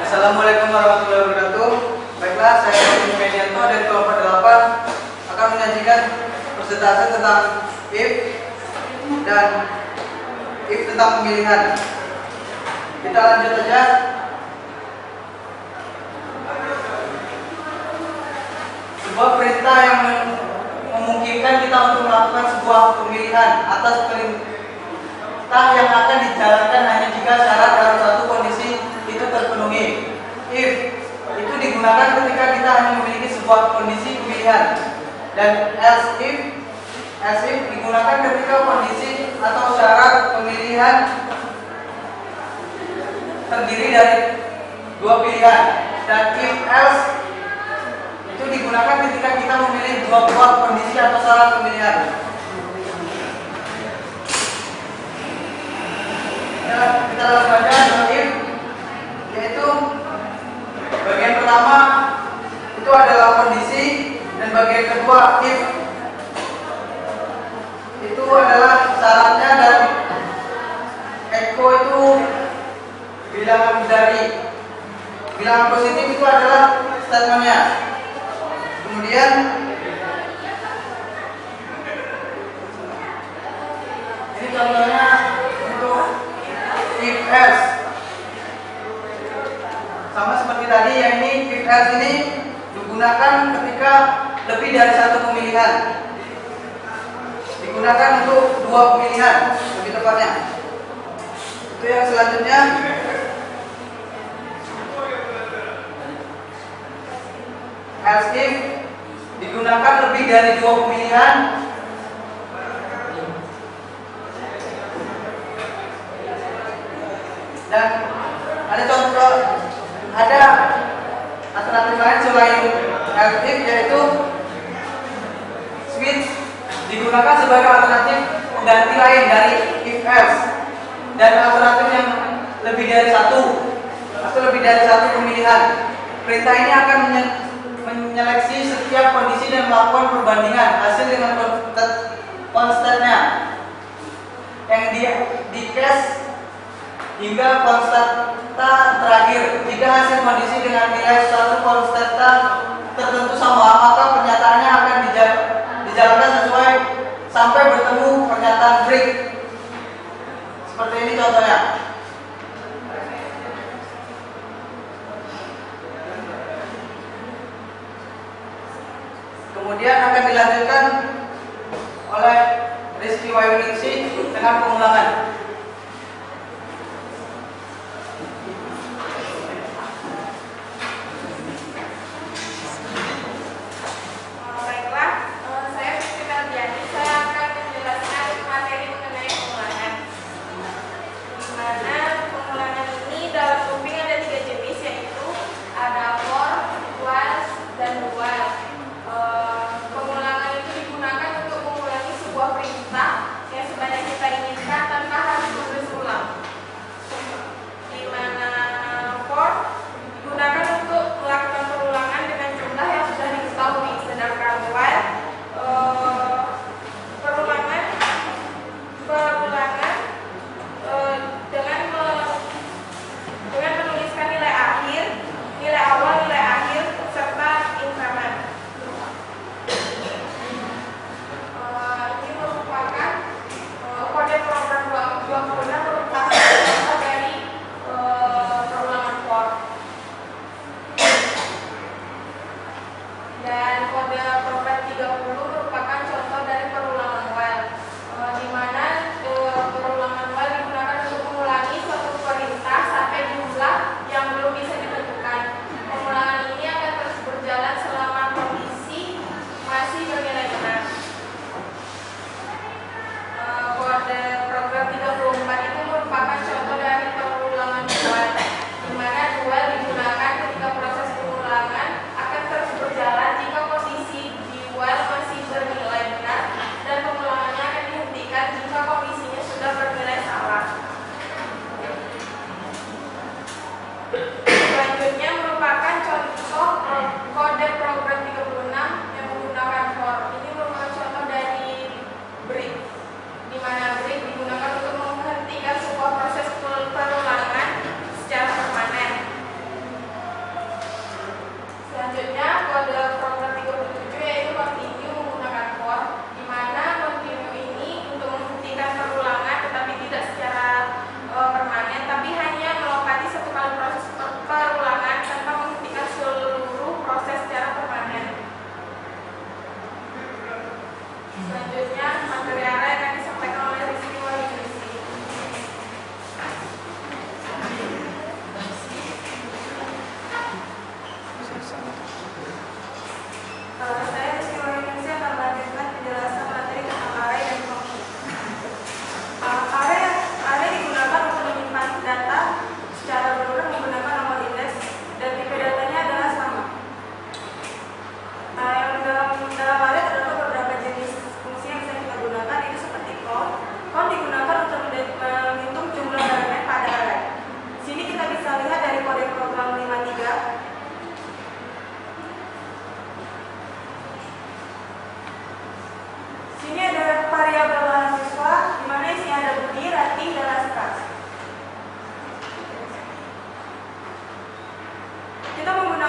Assalamualaikum warahmatullahi wabarakatuh. Baiklah, saya Doni Medianto dari kelompok 8 akan menyajikan presentasi tentang if dan if tentang pemilihan. Kita lanjut saja. Sebuah perintah yang memungkinkan kita untuk melakukan sebuah pemilihan atas perintah yang akan dijalankan hanya jika syarat dalam satu kondisi itu terpenuhi. If itu digunakan ketika kita hanya memiliki sebuah kondisi pemilihan, dan else if digunakan ketika kondisi atau syarat pemilihan terdiri dari dua pilihan, dan if else itu digunakan ketika kita memilih dua buah kondisi atau syarat pemilihan. Kita langsung saja if, yaitu bagian pertama itu adalah kondisi, dan bagian kedua if itu adalah syaratnya, dan echo itu bilangan dari bilangan positif itu adalah statementnya. Kemudian ini contohnya untuk if else, sama seperti tadi. Yang ini if else ini digunakan ketika lebih dari satu pemilihan, digunakan untuk dua pemilihan lebih tepatnya. Itu yang selanjutnya. Else if digunakan lebih dari dua pemilihan, dan ada contoh, ada alternatif lain selain else if, yaitu switch digunakan sebagai alternatif pengganti lain dari if else, dan alternatif yang lebih dari satu atau lebih dari satu pemilihan. Perintah ini akan menyeleksi setiap kondisi dan melakukan perbandingan hasil dengan konstannya yang di case hingga konstanta terakhir. Jika hasil kondisi dengan nilai suatu konstanta tertentu sama, maka pernyataannya akan dijalankan sesuai sampai bertemu pernyataan break. Seperti ini contohnya. Kemudian akan dilanjutkan oleh Rizky Wayuningsi dengan pengulangan.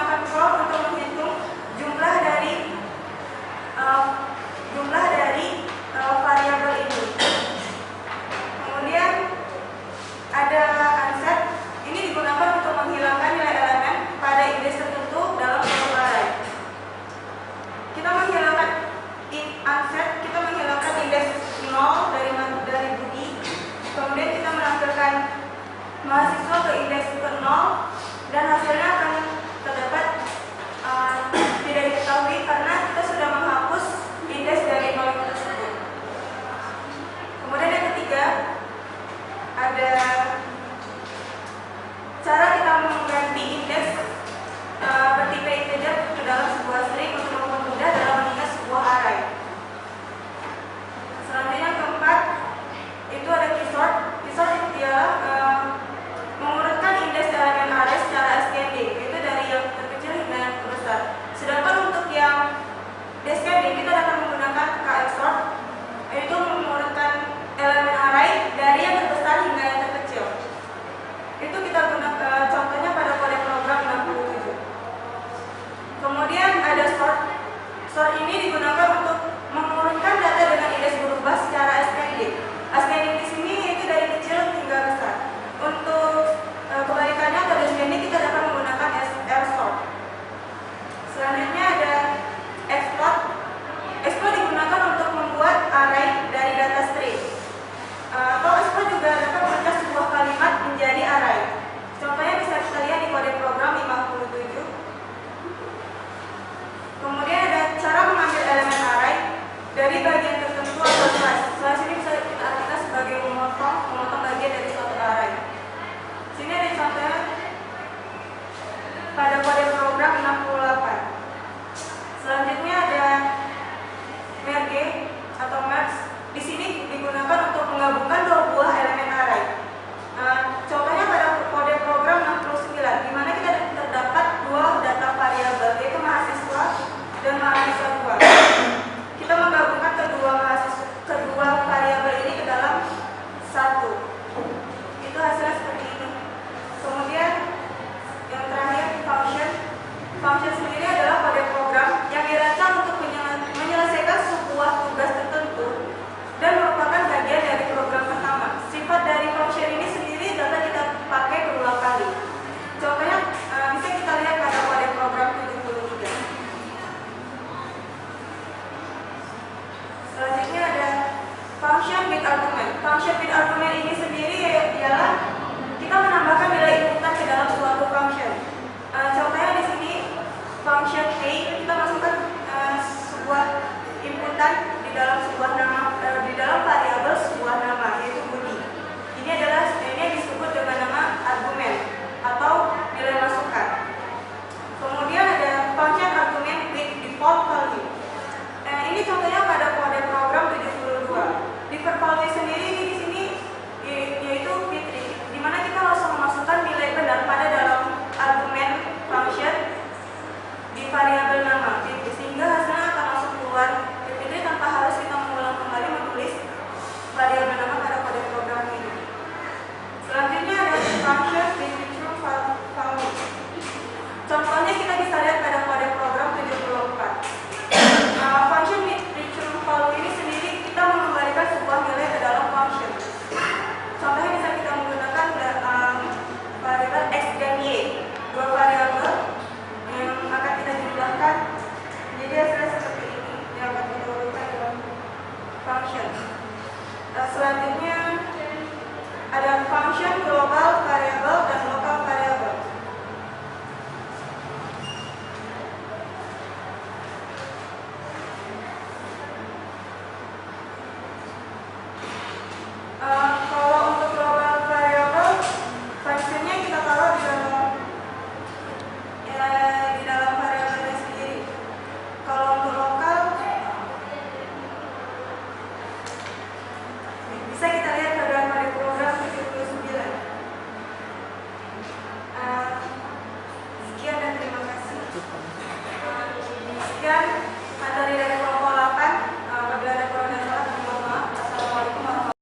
menggunakan for untuk menghitung jumlah dari